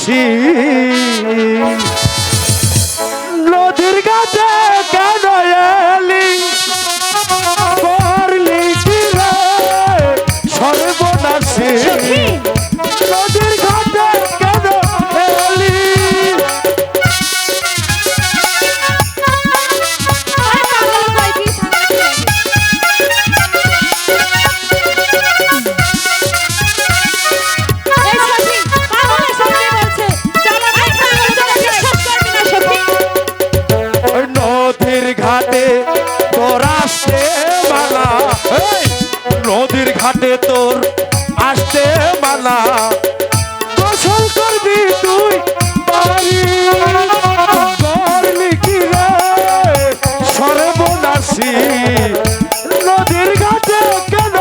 আসি নদীর ঘাটে কেন এলি করলি কি রে সর্বনাশী নদীর ঘাটে কেন এলি নদীর ঘাটে তোর আসতে মানা গোসল করবি তুই বাড়ি করলি কি রে সর্বনাশী নদীর ঘাটে কেন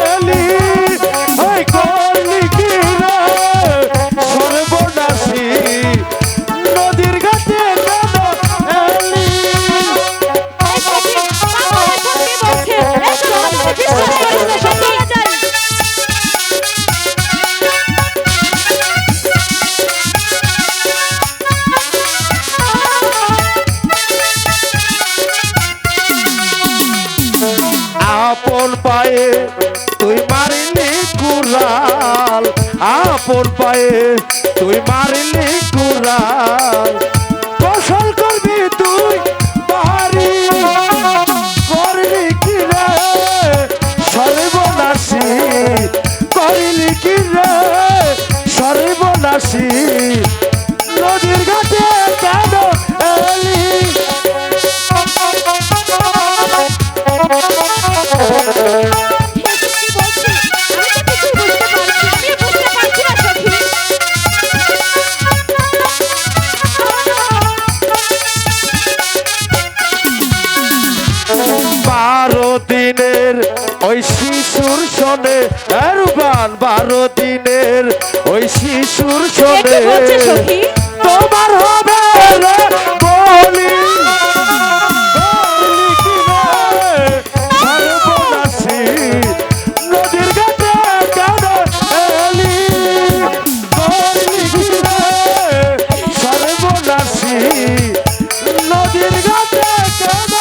এলি করলি কি রে সর্বনাশী নদীর ঘাটে কেন এলি আপন পায়ে তুই মারিলি কুড়াল আপন পায়ে তুই মারিলি কুড়াল গোসল করবি তুই বাড়ি করলি কি রে সর্বনাশী করলি কি রে সর্বনাশী নদীর ঘাটে কেন এলি দিনের ওই শিশুর শোনে রুবান 12 দিনের ওই শিশুর শোনে তোমার হবে রে বলি সর্বনাশী নদীর ঘাটে কেন এলি করলি কি রে সর্বনাশী নদীর ঘাটে কেন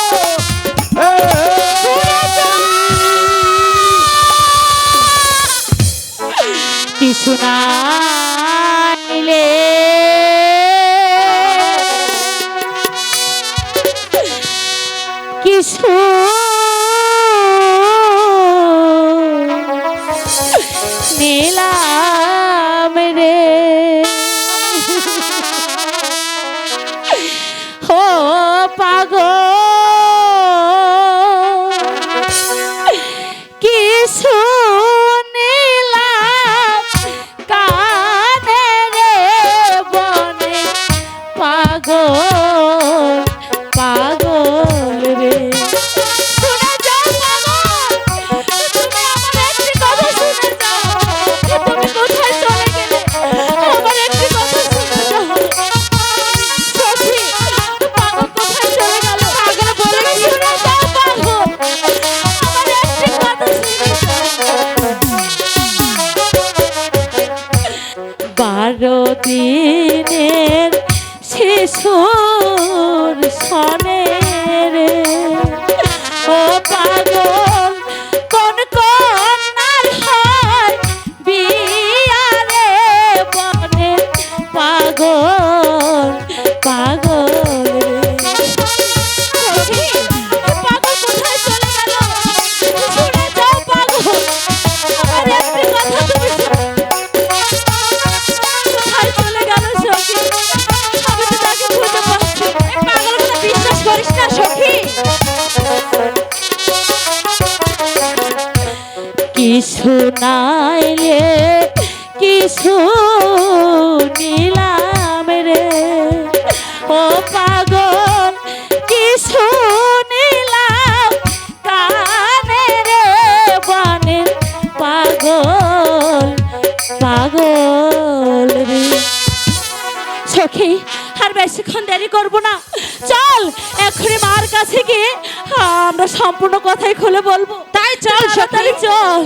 কিছু নাইলে কিছু নিলাম রে ও পাগল কিছু পাগল রে শুনে যাও পাগল তুমি আমার একটি কথা শুনে যাও তুমি কোথায় চলে গেলে আমার একটি কথা শুনে যাও সখী পাগল কোথায় চলে গেল পাগল বলে শুনে যাও পাগল আমার একটি কথা শুনে যাও 12 দিনের শিশুর সনে রে ও পাগল কোন কন্যার হয় বিয়া রে বনে পাগল পাগল রে পাগল কোথায় চলে গেল শুনে যাও পাগল আমার একটি কথা তুমি কোথায় চলে গেল সখী কিছু নাইলে কিছু নিলাম রে ও পাগল কিছু নিলাম কানে রে বানে পাগল পাগল রে সখী আর বেশিক্ষণ দেরি করবো না চল এখনই মার কাছে গিয়ে আমরা সম্পূর্ণ কথাই খুলে বলবো তাই চল সকালে চল